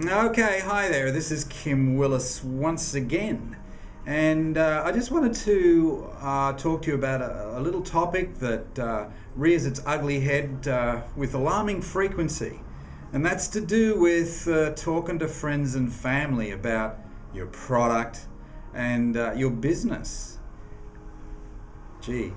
Okay, hi there. This is Kim Willis once again. And I just wanted to talk to you about a little topic that rears its ugly head with alarming frequency. And that's to do with talking to friends and family about your product and your business. Gee,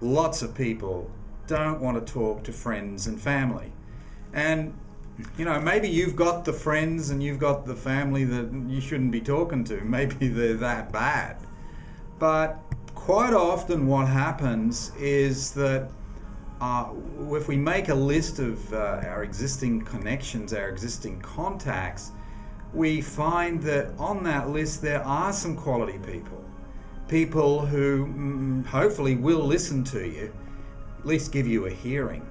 lots of people don't want to talk to friends and family. And maybe you've got the friends and you've got the family that you shouldn't be talking to. Maybe they're that bad. But quite often what happens is that if we make a list of our existing connections, our existing contacts, we find that on that list there are some quality people. People who hopefully will listen to you, at least give you a hearing.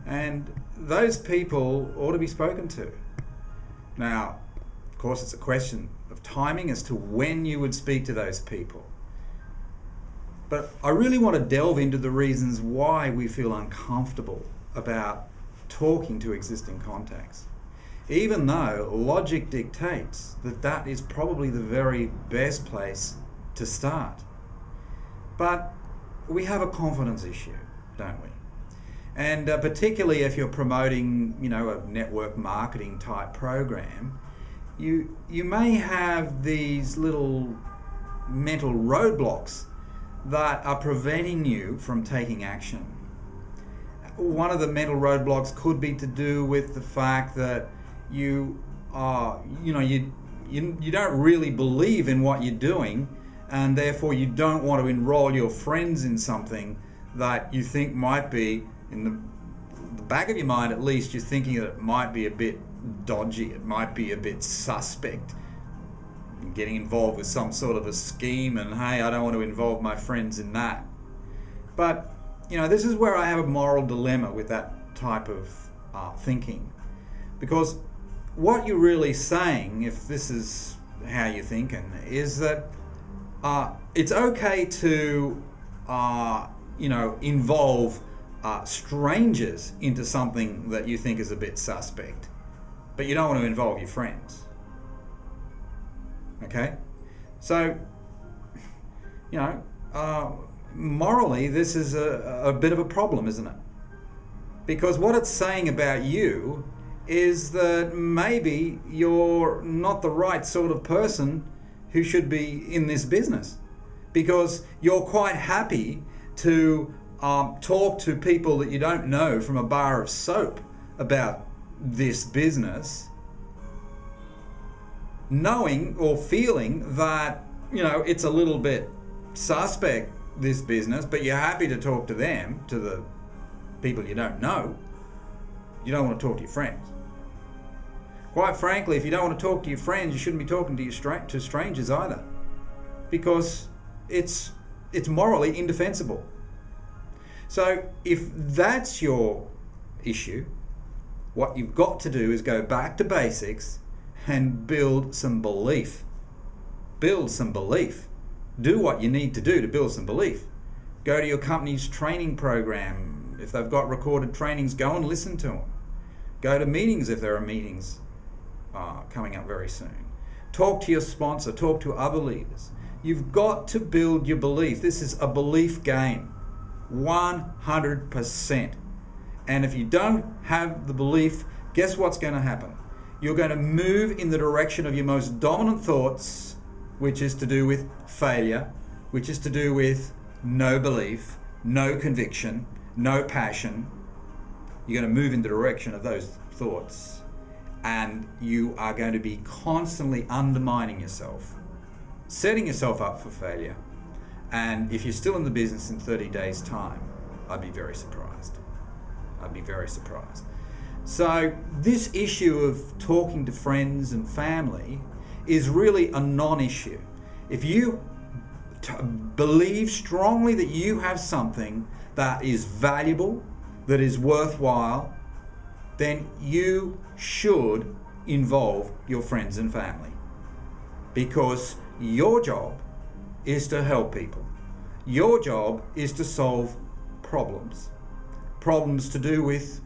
And those people ought to be spoken to. Now, of course, it's a question of timing as to when you would speak to those people. But I really want to delve into the reasons why we feel uncomfortable about talking to existing contacts, even though logic dictates that that is probably the very best place to start. But we have a confidence issue, don't we? And particularly if you're promoting, a network marketing type program, you may have these little mental roadblocks that are preventing you from taking action. One of the mental roadblocks could be to do with the fact that you don't really believe in what you're doing, and therefore you don't want to enroll your friends in something that you think might be, in the back of your mind at least, you're thinking that it might be a bit dodgy, it might be a bit suspect. Getting involved with some sort of a scheme, and hey, I don't want to involve my friends in that. But, this is where I have a moral dilemma with that type of thinking. Because what you're really saying, if this is how you're thinking, is that it's okay to, involve strangers into something that you think is a bit suspect, but you don't want to involve your friends. Okay? So, morally, this is a bit of a problem, isn't it? Because what it's saying about you is that maybe you're not the right sort of person who should be in this business, because you're quite happy to talk to people that you don't know from a bar of soap about this business, knowing or feeling that, it's a little bit suspect, this business, but you're happy to talk to them, to the people you don't know. You don't want to talk to your friends. Quite frankly, if you don't want to talk to your friends, you shouldn't be talking to strangers either, because it's morally indefensible. So if that's your issue, what you've got to do is go back to basics and build some belief. Build some belief. Do what you need to do to build some belief. Go to your company's training program. If they've got recorded trainings, go and listen to them. Go to meetings if there are meetings coming up very soon. Talk to your sponsor. Talk to other leaders. You've got to build your belief. This is a belief game. 100%. And if you don't have the belief, guess what's going to happen? You're going to move in the direction of your most dominant thoughts, which is to do with failure, which is to do with no belief, no conviction, no passion. You're going to move in the direction of those thoughts, and you are going to be constantly undermining yourself, setting yourself up for failure. And if you're still in the business in 30 days' time, I'd be very surprised. I'd be very surprised. So this issue of talking to friends and family is really a non-issue. If you believe strongly that you have something that is valuable, that is worthwhile, then you should involve your friends and family, because your job is to help people. Your job is to solve problems to do with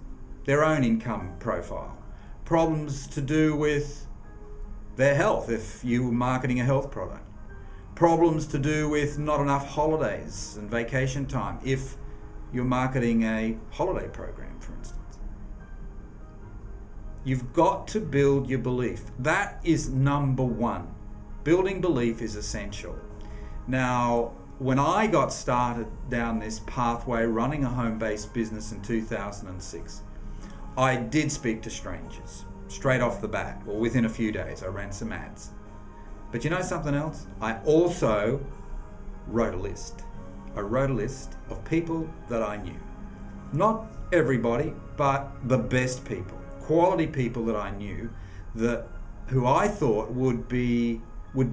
their own income profile, problems to do with their health if you were marketing a health product. Problems to do with not enough holidays and vacation time if you're marketing a holiday program, for instance. You've got to build your belief. That is number one. Building belief is essential. Now, when I got started down this pathway running a home-based business in 2006, I did speak to strangers straight off the bat, or within a few days. I ran some ads. But you know something else? I also wrote a list. I wrote a list of people that I knew. Not everybody, but the best people, quality people that I knew, who I thought would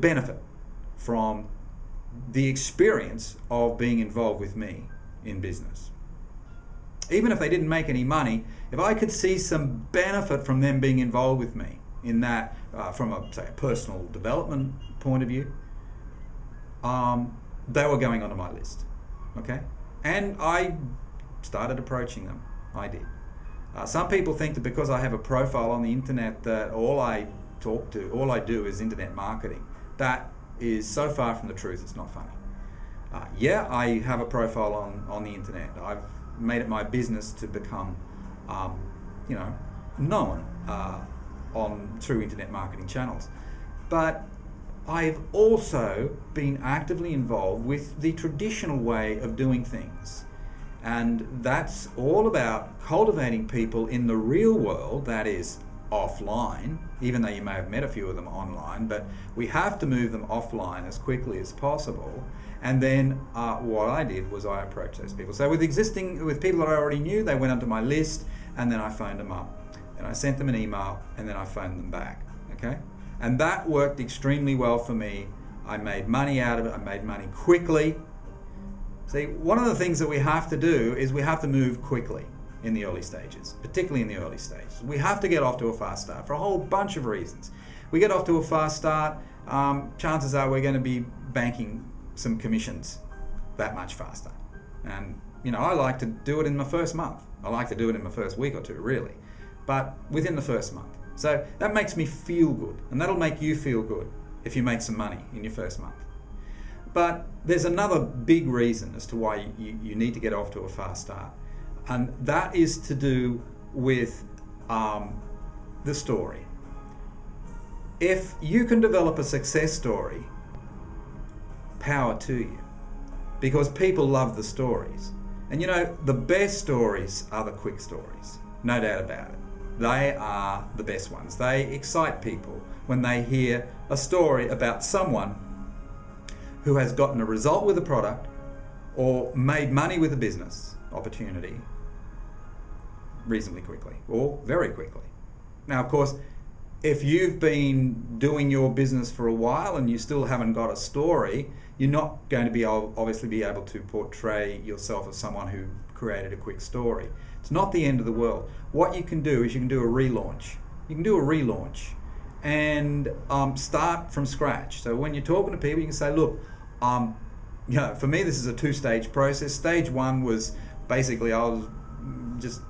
benefit from the experience of being involved with me in business. Even if they didn't make any money, if I could see some benefit from them being involved with me in that, from a personal development point of view, they were going onto my list. Okay? And I started approaching them. I did. Some people think that because I have a profile on the internet that all I do is internet marketing. That is so far from the truth, it's not funny. Yeah, I have a profile on the internet. I've made it my business to become, known through internet marketing channels. But I've also been actively involved with the traditional way of doing things. And that's all about cultivating people in the real world, that is offline, even though you may have met a few of them online, but we have to move them offline as quickly as possible. And then what I did was I approached those people. So with people that I already knew, they went onto my list, and then I phoned them up. And I sent them an email, and then I phoned them back, okay? And that worked extremely well for me. I made money out of it, I made money quickly. See, one of the things that we have to do is we have to move quickly in the early stages, particularly in the early stages. We have to get off to a fast start for a whole bunch of reasons. We get off to a fast start, chances are we're going to be banking some commissions that much faster. And, I like to do it in my first month. I like to do it in my first week or two, really. But within the first month. So that makes me feel good, and that'll make you feel good if you make some money in your first month. But there's another big reason as to why you need to get off to a fast start. And that is to do with the story. If you can develop a success story, power to you. Because people love the stories. And the best stories are the quick stories. No doubt about it. They are the best ones. They excite people when they hear a story about someone who has gotten a result with a product or made money with a business opportunity reasonably quickly or very quickly. Now, of course, if you've been doing your business for a while and you still haven't got a story, you're not going to obviously be able to portray yourself as someone who created a quick story. It's not the end of the world. What you can do is you can do a relaunch. You can do a relaunch and start from scratch. So when you're talking to people, you can say, look, for me, this is a two-stage process. Stage one was basically I was just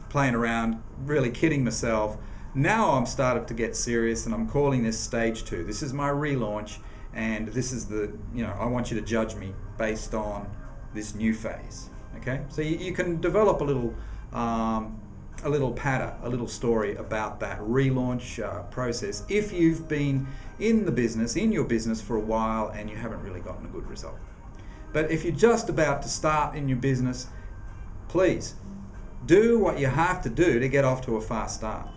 playing around, really kidding myself. Now I'm started to get serious, and I'm calling this stage two. This is my relaunch, and this is I want you to judge me based on this new phase. Okay, so you can develop a little patter, a little story about that relaunch process if you've been in your business for a while and you haven't really gotten a good result. But if you're just about to start in your business, please do what you have to do to get off to a fast start.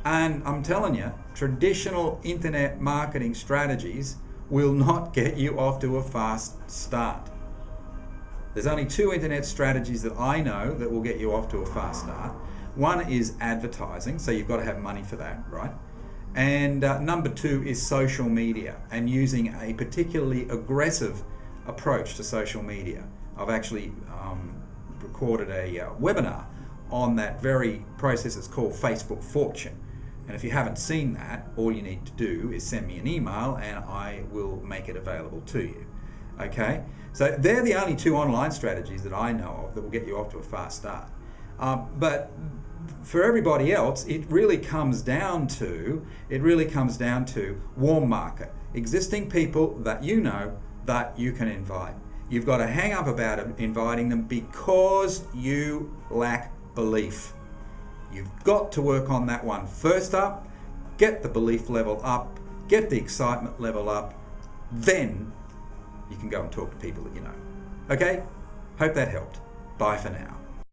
And I'm telling you, traditional internet marketing strategies will not get you off to a fast start. There's only two internet strategies that I know that will get you off to a fast start. One is advertising, so you've got to have money for that, right? And number two is social media and using a particularly aggressive approach to social media. I've actually recorded a webinar on that very process. It's called Facebook Fortune. And if you haven't seen that, all you need to do is send me an email and I will make it available to you. Okay? So they're the only two online strategies that I know of that will get you off to a fast start. But for everybody else, it really comes down to warm market, existing people that you know that you can invite. You've got to hang up about inviting them because you lack belief. You've got to work on that one first up, get the belief level up, get the excitement level up, then you can go and talk to people that you know. Okay? Hope that helped. Bye for now.